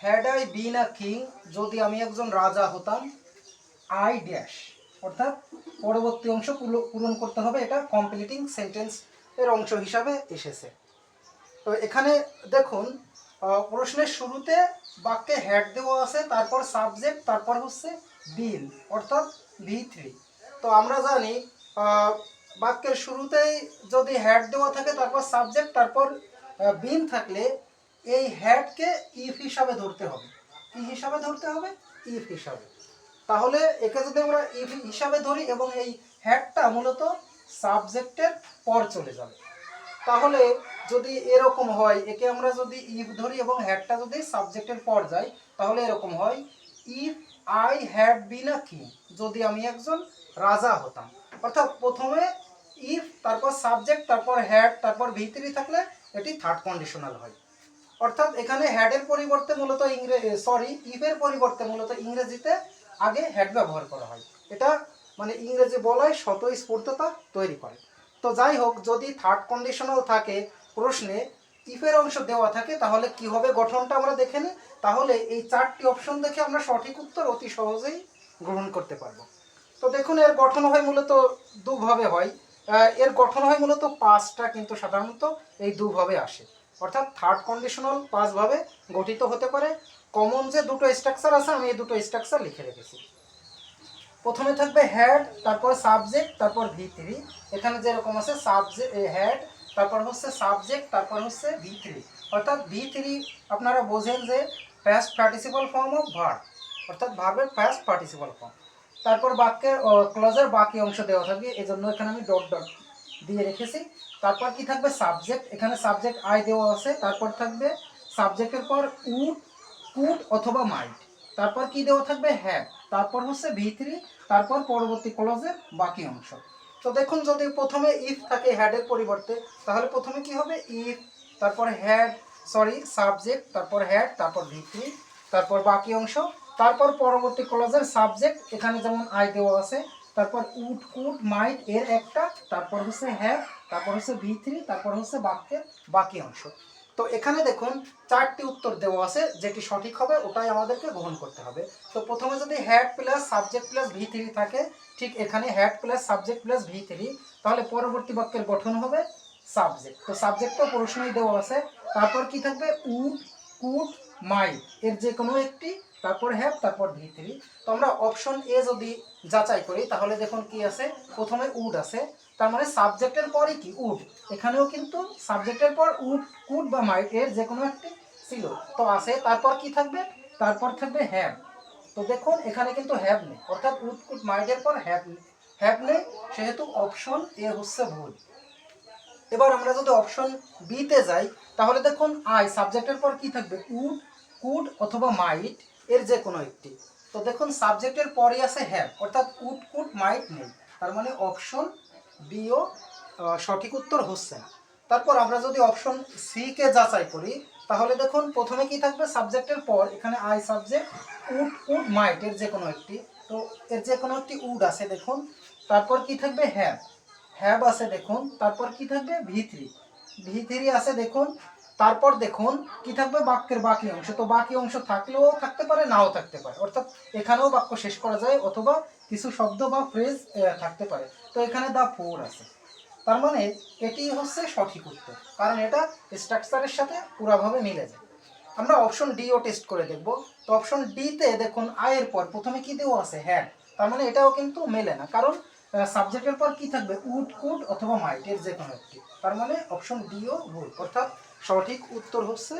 Had I been a king, যদি আমি একজন রাজা হতাম, আই ড্যাশ, অর্থাৎ পরবর্তী অংশ পূরণ করতে হবে, এটা কমপ্লিটিং সেন্টেন্স এর অংশ হিসাবে এসেছে। তো এখানে দেখুন প্রশ্নের শুরুতে বাক্যে হ্যাড দেওয়া আছে, তারপর সাবজেক্ট, তারপর হচ্ছে বিন, অর্থাৎ V3। তো আমরা জানি বাক্যের শুরুতেই যদি হ্যাড দেওয়া থাকে, তারপর সাবজেক্ট, তারপর বিন থাকলে এই হ্যাডকে ইফ হিসাবে ধরতে হবে। কি হিসাবে ধরতে হবে? ইফ হিসাবে। তাহলে একে যদি আমরা ইফ হিসাবে ধরি এবং এই হ্যাডটা মূলত সাবজেক্টের পর চলে যাবে, তাহলে যদি এরকম হয়, একে আমরা যদি ইফ ধরি এবং হ্যাডটা যদি সাবজেক্টের পর যাই, তাহলে এরকম হয়, if I had been a king, যদি আমি একজন রাজা হতাম। অর্থাৎ প্রথমে ইফ, তারপর সাবজেক্ট, তারপর হ্যাড, তারপর V3 থাকলে এটি থার্ড কন্ডিশনাল হয়। অর্থাৎ এখানে হ্যাডের পরিবর্তে মূলত ইফের পরিবর্তে মূলত ইংরেজিতে আগে হ্যাড ব্যবহার করা হয়। এটা মানে ইংরেজি বলায় স্বতঃস্ফূর্ততা তৈরি করে। তো যাই হোক, যদি থার্ড কন্ডিশনাল থাকে প্রশ্নে, ইফের অংশ দেওয়া থাকে, তাহলে কি হবে গঠনটা আমরা দেখে নিই। তাহলে এই চারটি অপশন দেখে আমরা সঠিক উত্তর অতি সহজেই গ্রহণ করতে পারবো। তো দেখুন, এর গঠন হয় মূলত দুভাবে হয়। এর গঠন হয় মূলত পাঁচটা, কিন্তু সাধারণত এই দুভাবে আসে। অর্থাৎ থার্ড কন্ডিশনাল পাঁচভাবে গঠিত হতে পারে। কমন যে দুটো স্ট্রাকচার আছে, আমি এই দুটো স্ট্রাকচার লিখে রেখেছি। প্রথমে থাকবে হ্যাড, তারপর সাবজেক্ট, তারপর V3। এখানে যেরকম আছে সাবজেক্ট হ্যাড, তারপর হচ্ছে সাবজেক্ট, তারপর হচ্ছে V3। অর্থাৎ V3 আপনারা বোঝেন যে past participle form of verb, অর্থাৎ ভার্বের পাস্ট পার্টিসিপল ফর্ম। তারপর বাক্যের ক্লজের বাকি অংশ দেওয়া থাকবে, এজন্য এখানে আমি ডট ডট দিয়ে রেখেছি। তারপর কি থাকবে সাবজেক্ট, এখানে সাবজেক্ট আই দেওয়া আছে। তারপর থাকবে সাবজেক্টের পর উড, কুড অথবা মাইট। তারপর কি দেওয়া থাকবে হ্যাভ, তারপর হচ্ছে V3, তারপর পরবর্তী ক্লজের বাকি অংশ। তো দেখুন, যদি প্রথমে ইফ থাকে হ্যাডের পরিবর্তে, তাহলে প্রথমে কি হবে ইফ, তারপর সাবজেক্ট, তারপর হ্যাড, তারপর V3, তারপর বাকি অংশ, তারপর পরবর্তী ক্লজের সাবজেক্ট, এখানে যেমন আই দেওয়া আছে, তারপর উড, কুড, মাইট এর একটা, তারপর হচ্ছে হ্যাভ, তারপর হচ্ছে V3, তারপর হচ্ছে বাক্যের বাকি অংশ। তো এখানে দেখুন চারটি উত্তর দেওয়া আছে, যেটি সঠিক হবে ওটাই আমাদেরকে গ্রহণ করতে হবে। তো প্রথমে যদি had plus subject plus V3 থাকে, ঠিক এখানে had plus subject plus V3, তাহলে পরবর্তী বাক্যের গঠন হবে সাবজেক্ট। তো সাবজেক্ট তো প্রশ্নই দেওয়া আছে। তারপর কি থাকবে উড, কুড, মাইট এর যে কোনো একটি, তারপর হ্যাভ, তারপর V3। তো আমরা অপশন এ যদি যাচাই করি, তাহলে দেখুন কি আছে, প্রথমে উড আছে, তার মানে সাবজেক্টের পরই কি উড, এখানেও কিন্তু সাবজেক্টের পর উড, কুড বা মাইট এর যে কোনো একটি ছিল, তো আছে। তারপর কি থাকবে, তারপর থাকবে হ্যাভ। তো দেখুন এখানে কিন্তু হ্যাভ নেই, অর্থাৎ উড, কুড, মাইটের পর হ্যাভ নেই, সেহেতু অপশন এ হচ্ছে ভুল। এবার আমরা যদি অপশন বিতে যাই, তাহলে দেখুন আই সাবজেক্টের পর কি থাকবে উড, কুড অথবা মাইট এর যে কোনো একটি। তো দেখুন সাবজেক্টের পরই আছে হ্যাভ, অর্থাৎ উড, কুড, মাইট নেই, তার মানে অপশন বিও সঠিক উত্তর হচ্ছে না। তারপর আমরা যদি অপশন সি কে যাচাই করি, তাহলে দেখুন প্রথমে কি থাকবে সাবজেক্টের পর, এখানে আই সাবজেক্ট, উড, কুড, মাইট এর যে কোনো একটি, তো এর যে কোনো একটি উড আছে দেখুন। তারপর কি থাকবে হ্যাভ আছে দেখুন। তারপর কি থাকবে V3 আছে দেখুন। তারপর দেখুন কি থাকবে বাক্যের বাকি অংশ, তো বাকি অংশ থাকলেও থাকতে পারে, নাও থাকতে পারে, অর্থাৎ এখানেও বাক্য শেষ করা যায়, অথবা কিছু শব্দ বা ফ্রেজ থাকতে পারে। তো এখানে দা ফোর আছে, তার মানে এটি হচ্ছে সঠিক উত্তর, কারণ এটা স্ট্রাকচারের সাথে পুরোভাবে মিলে যায়। আমরা অপশন ডিও টেস্ট করে দেখব। তো অপশন ডিতে দেখুন আয়ের পর প্রথমে কি দেওয়া আছে হ্যাড, তার মানে এটাও কিন্তু মেলে না, কারণ সাবজেক্টের পর কি থাকবে উড, কুড অথবা মাইট এর যে কোনো একটি, তার মানে অপশন ডিও ভুল, অর্থাৎ সঠিক উত্তর হচ্ছে